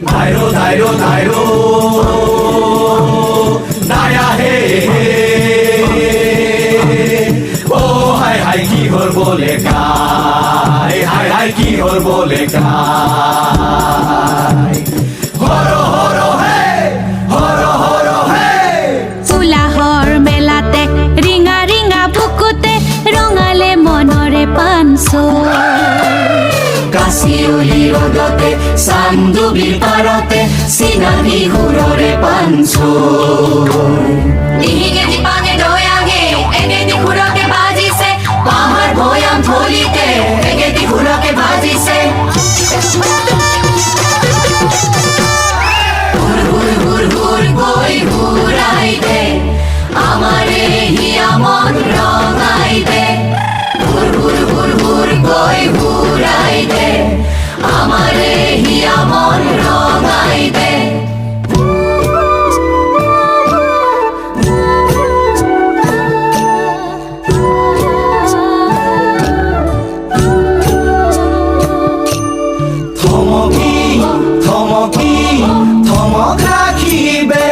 Dairo, dairo, dairo, daya he he. Oh, hai hai ki hor bole kai, hai hai ki hor bole kai. Horo horo hey, horo horo hey. উলাহৰ মেলাতে ৰিঙা ৰিঙা বুকুতে ৰঙালে মনৰে পানছো কাশিয়লি ৰদতে চান্দুবিৰ পাৰতে চিনাকি সুৰৰে পানছো ডিঙিকে দীপাঙে দয়াঙে এগেতি সুৰকে বাজিছে পাহাৰ ভৈয়াম থলিতে এগেতি সুৰকে বাজিছে হুৰ হুৰ হুৰ গৈ হুৰাই দে আমাৰে হিয়া মন ৰঙাই দে হুৰ হুৰ হুৰ হুৰ গৈ হুৰাই দে আমারে হিয়া মন রঙাই দে থমকি থমকি থমক রাখিবে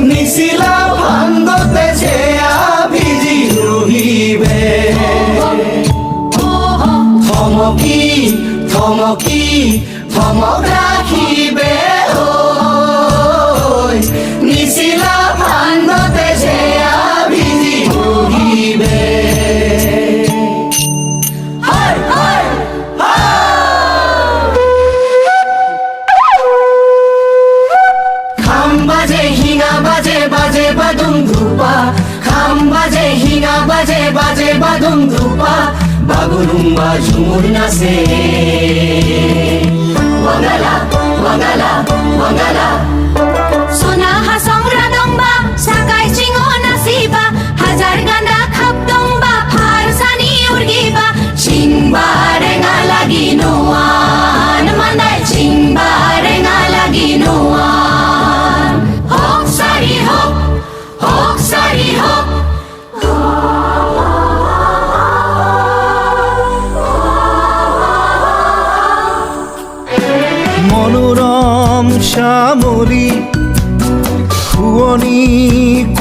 নিশিলা ভাঙ্গতে ছেয়া ভিজি রহিবে থমকি থমকি থমক রাখিবে নিশিলা ভাঙ্গতে ছেয়া ভিজি রহিবে খাম বাজে হিঙা বাজে বাজে বাদুম ধুপা খাম বাজে হিঙা বাজে বাজে বাদুম ধুপা বাগুরুম্বা ঝুমুর নাচে ওয়াঙ্গালা ওয়াঙ্গালা ওয়াঙ্গালা সোনা হাসংরা দংবা সাকাই চিঙো নাচিবা হাজাৰ গান্দা খাপ দংবা ফাৰসানি উৰ্গিবা চিংবা ৰেঙা লাগি নোৱান মানাই চিংবা ৰেঙা লাগি নোৱান হওক চাৰি হওক হওক চাৰি হওক মনোরম শ্যামলী শুৱনি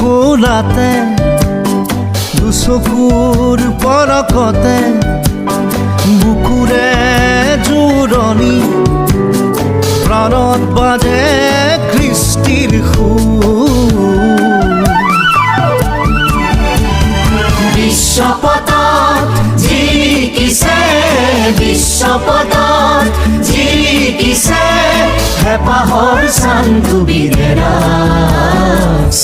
কোলাতে দুচকুৰ পৰকতে বুকুৰে জোৰণি প্ৰাণত বাজে কৃষ্টিৰ সুৰ বিশ্বপথত জিলিকিছে বিশ্বপথত জিলিকিছে হেঁপাহৰ চান্দুবিদেৰা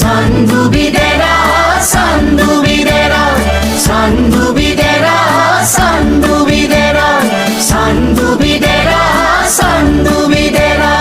চান্দুবিদেৰা চান্দুবিদেৰা চান্দুবিদেৰা চান্দুবিদেৰা চান্দুবিদেৰা চান্দুবিদেৰা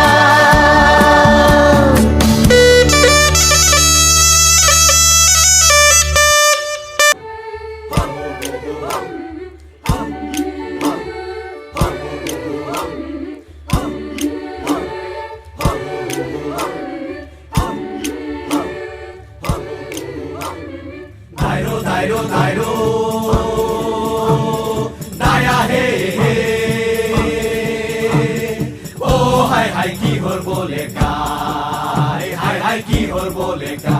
Dairo, dairo, dairo, daya he he. Oh, hai hai ki hor bole kai, hai hai ki hor bole kai.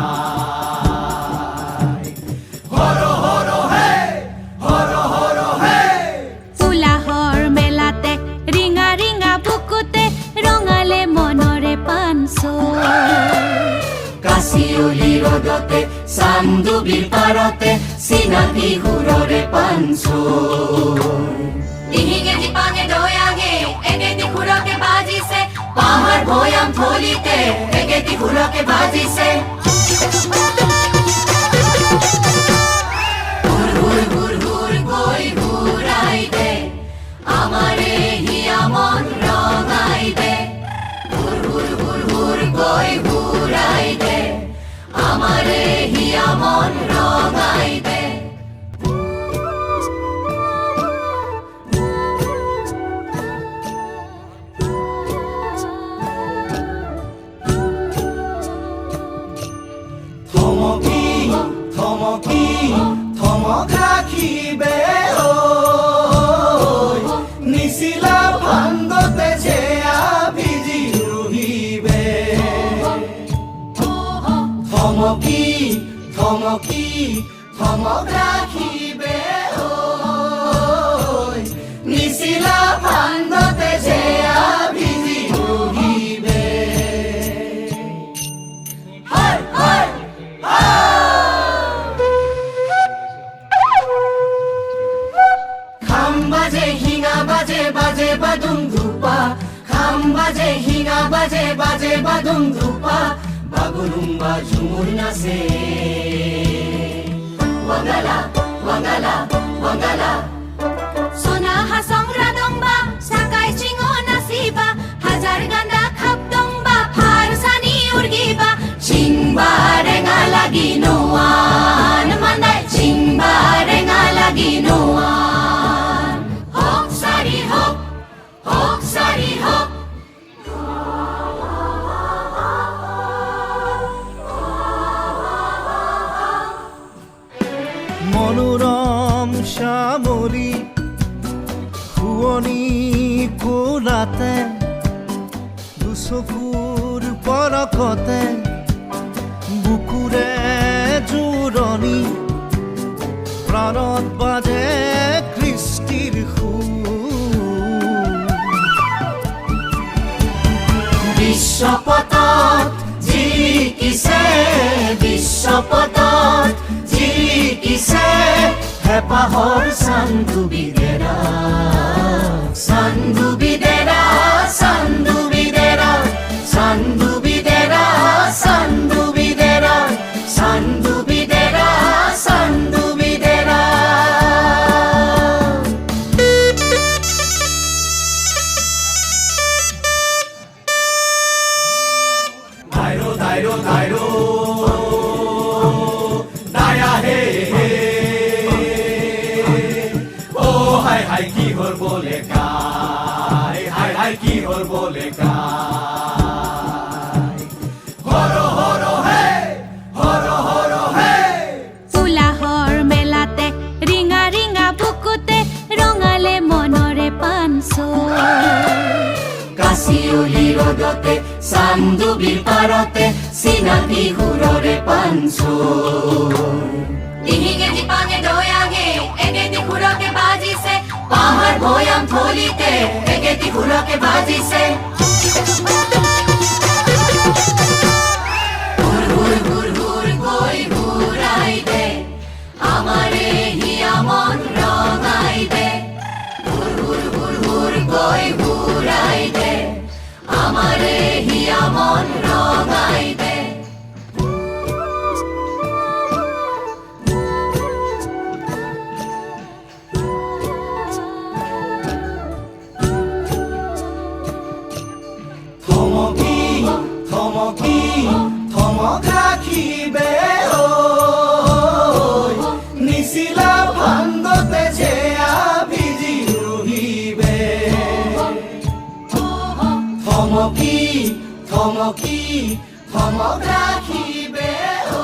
Horo horo hey, horo horo hey. উলাহৰ মেলাতে ৰিঙা ৰিঙা বুকুতে ৰঙালে মনৰে পানছো কাশিয়লি ৰদতে চান্দুবিৰ পাৰতে চিনাকি সুৰৰে পানছো ডিঙিকে দীপাঙে দয়াঙে এগেতি সুৰকে বাজিছে পাহাৰ ভৈয়াম থলিতে এগেতি সুৰকে বাজিছে হুৰ হুৰ হুৰ হুৰ গৈ হুৰাই দে আমাৰে হিয়া মন ৰঙাই দে হুৰ হুৰ হুৰ হুৰ গৈ হুৰাই দে আমারে হিয়া মন রঙাই দে থমকি থমক রাখিবে ঐ নিশিলা ফান্দতে যে ভিজি রহিবে হায় হায় খাম বাজে হিঙা বাজে বাজে বাদুম ধুপা খাম বাজে হিঙা বাজে বাজে বাদুম ধুপা বাগুরুম্বা ঝুমুর নাচে ওয়াঙ্গালা ওয়াঙ্গালা ওয়াঙ্গালা সোনা হাসং রাদংবা সাকাই চিঙো নাচিবা হাজাৰ গান্দা খাপদংবা ফাৰসানি উৰ্গিবা চিংবা ৰেঙা লাগি নোৱান মানাই চিংবা ৰেঙা লাগি নোৱান হওক সাৰি হওক মনোরম শ্যামলী শুৱনি কোলাতে দুচকুৰ পৰকতে বুকুৰে জোৰণি প্ৰাণত বাজে কৃষ্টিৰ সুৰ বিশ্বপথত জিকিছে বিশ্বপথত জিকিছে হেঁপাহৰ চান্দুবিদেৰা চান্দুবিদেৰা চান্দুবিদেৰা চান্দুবিদেৰা চান্দুবিদেৰা চান্দুবিদেৰা চান্দুবিদেৰা ধাইৰো ধাইৰো ধাইৰো দায়া হে হে ও হাই হাই কি হল বলে কাই হাই হাই কি হল বলে কাই হর হর হে হর হর হে উলাহৰ মেলাতে ৰিঙা ৰিঙা বুকুতে ৰঙালে মনৰে পানচো কাশিয়লি ৰদতে চান্দুবিৰ পাৰতে চিনাকি সুৰৰে পাঞ্চো ডিঙিঙে দিপাঙে দয়াঙে এগেতি খুৰকে বাজিছে পাহাৰ ভৈয়াম থলিতে এগেতি খুৰকে বাজিছে হুৰ হুৰ হুৰ হুৰ গৈ ঘূৰাই দে আমাৰে হিয়া মন ৰঙাই দে হুৰ হুৰ হুৰ হুৰ গৈ ঘূৰাই দে আমাৰে হিয়া মন ৰঙাই দে থমকি থমকি থমক ৰাখিবে ঐ নিশিলা ফান্দতে যে ভিজি ৰহিবে থমকি থমকি থমক ৰাখিবে ঐ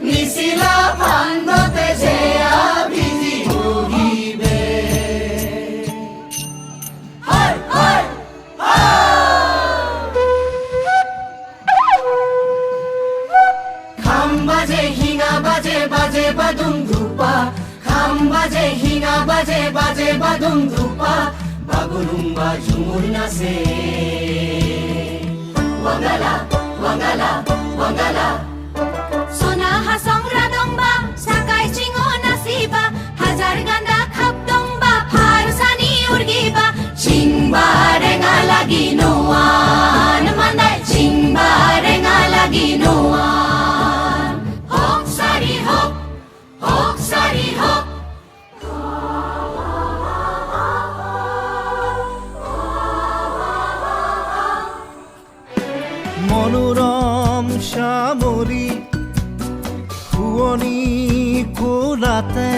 নিশিলা ফান্দতে যে ভিজি ৰহিবে হায় হায় খাম বাজে হিঙা বাজে বাজে বাদুম ধুপা খাম বাজে হিঙা বাজে বাজে বাদুম ধুপা বাগুরুম্বা ঝুমুর নাচে ওয়াঙ্গালা ওয়াঙ্গালা ওয়াঙ্গালা সোনা হাসং রাদংবা সাকাই চিঙো নাচিবা হাজাৰ গান্দা খাপদংবা ফাৰসানি উৰ্গিবা চিংবা ৰেঙা লাগি নোৱান মানাই চিংবা ৰেঙা লাগি নোৱান হওক সাৰি হওক মনোরম শ্যামলী শুৱনি কোলাতে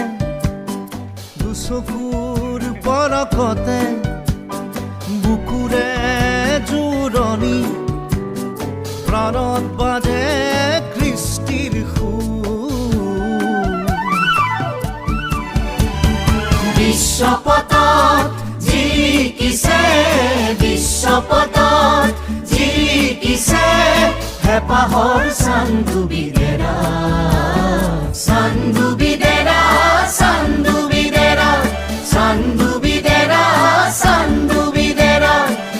দুচকুৰ পৰকতে বুকুৰে জোৰণি প্ৰাণত বাজে কৃষ্টিৰ সুৰ বিশ্বপথত জিকিছে বিশ্বপথত জিকিছে হেঁপাহৰ চান্দুবিদেৰা 산두비대라 산두비대라 산두비대라 산두비대라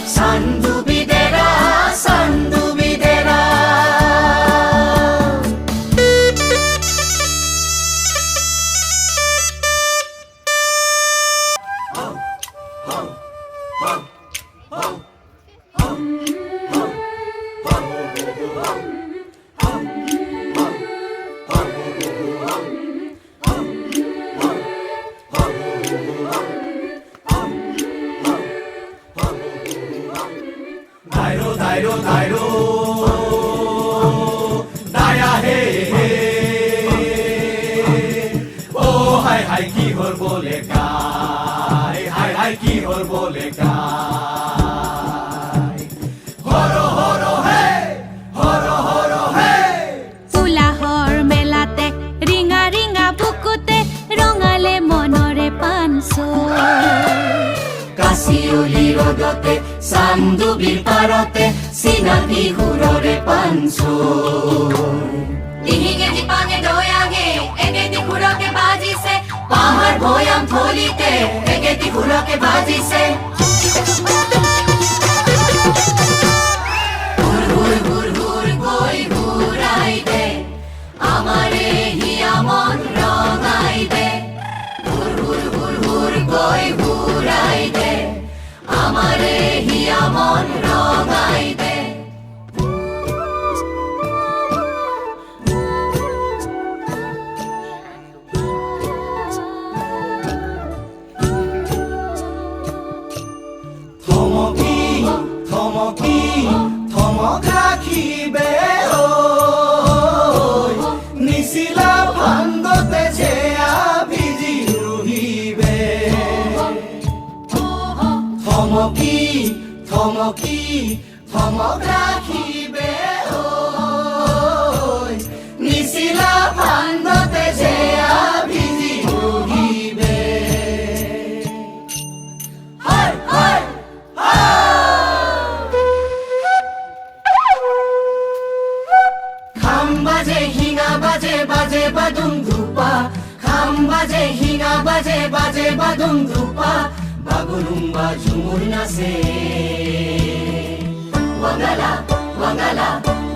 산두비대라 산두비대라 다이로 다이로 다이로 다야 হে ও হাই হাই কি হর বলে গায় হাই হাই কি হর বলে গায় হর হর হে হর হর হে উলাহৰ মেলাতে ৰিঙা ৰিঙা বুকুতে ৰঙালে মনৰে পানচৰ কাশিয়লি ৰদতে চান্দুবিৰ পাৰতে চিনাকি সুৰৰে পাঞ্চৰ দিহিঙে দিপাঙে দয়াঙে একেটি খুৰকে বাজিছে পাহাৰ ভৈয়াম থলিতে একেটি খুৰকে বাজিছে হুৰ হুৰ হুৰ হুৰ গৈ হুৰাই দে আমাৰে হিয়া মন ৰঙাই দে হুৰ হুৰ হুৰ হুৰ গৈ হুৰাই দে আমাৰে হিয়া মন ৰঙাই দে থমকি থমকি থমক ৰাখিবে ঐ নিচিলা ভান্দতে চেয়া ভিজি ৰহিবে থমকি থমকি থমক ৰাখিবে ঐ নিচিলা ভান্দতে চেয়া ভিজি ৰহিবে হয় হয় খাম বাজে হিঙা বাজে বাজে বাদুম ধুপা খাম বাজে হিঙা বাজে বাজে বাদুম ধুপা বাগুরুম্বা ঝুমুর নাচে Wangala, wangala,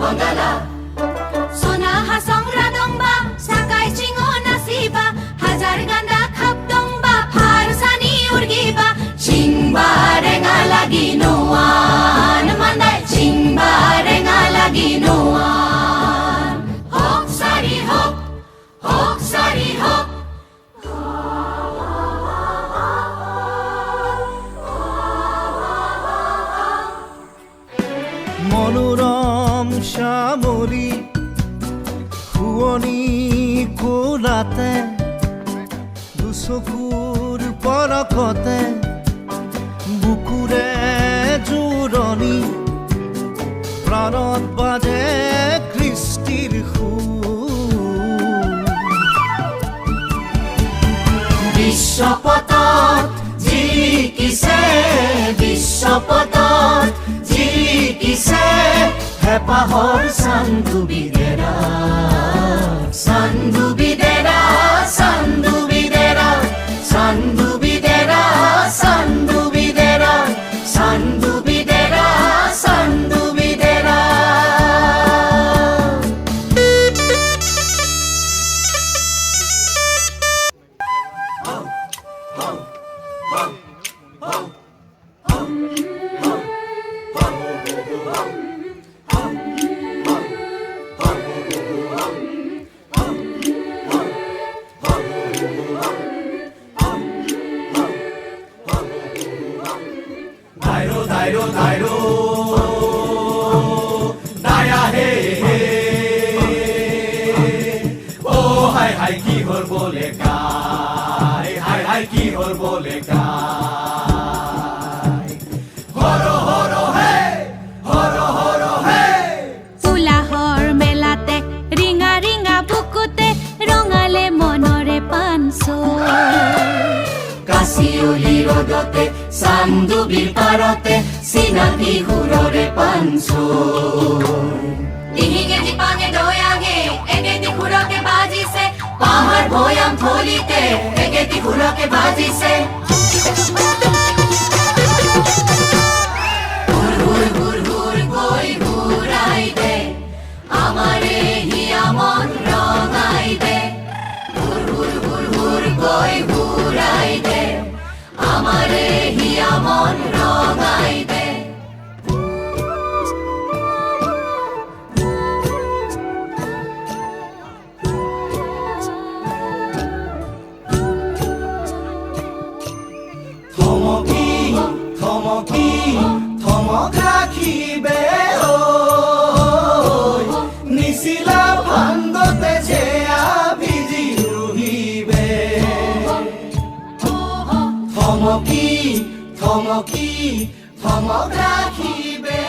wangala. সোনা হাসং রাদংবা সাকাই চিঙো নাচিবা হাজাৰ গান্দা খাপদংবা ফাৰচানি উৰ্গিবা Chingba renga lagi noan, mandai chingba renga lagi noan. Hok sari hok, hok sari hok. মনোৰম শ্যামলী শুৱনি কোলাতে দুচকুৰ পৰকতে বুকুৰে জোৰণি প্ৰাণত বাজে কৃষ্টিৰ সুৰ বিশ্বপথত জিলিকিছে বিশ্বপথত জিলিকিছে হেঁপাহৰ চান্দুবিদেৰা চান্দুবিদেৰা চান্দুবিদেৰা চান্দুবিদেৰা চান্দুবিদেৰা চান্দুবিদেৰা চান্দুবিদেৰা 다이로 다이로 다이로 다야 হে ও হাই হাই কি হর বলে গায় হাই হাই কি হর বলে গায় হর হর হে হর হর হে উলাহৰ মেলাতে ৰিঙা ৰিঙা বুকুতে ৰঙালে মনৰে পানচৰ কাশিয়লি ৰদতে চান্দুবিৰ পাৰতে চিনাকি সুৰৰে পাঞ্চৰ দিহিঙে দিপাঙে দয়াঙে একেটি খুৰকে বাজিছে পাহাৰ ভৈয়াম থলিতে একেটি ঢোলকে বাজিছে হুৰ হুৰ হুৰ হুৰ গৈ হুৰাই দে আমাৰে হিয়া মন ৰঙাই দে হুৰ হুৰ হুৰ হুৰ গৈ হুৰাই দে আমাৰে হিয়া মন ৰঙাই দে থমকি থমকি থমক ৰাখিবে ঐ নিচিলা ভাংগতে চেয়া ভিজি ৰুহিবে থমকি থমকি থমক ৰাখিবে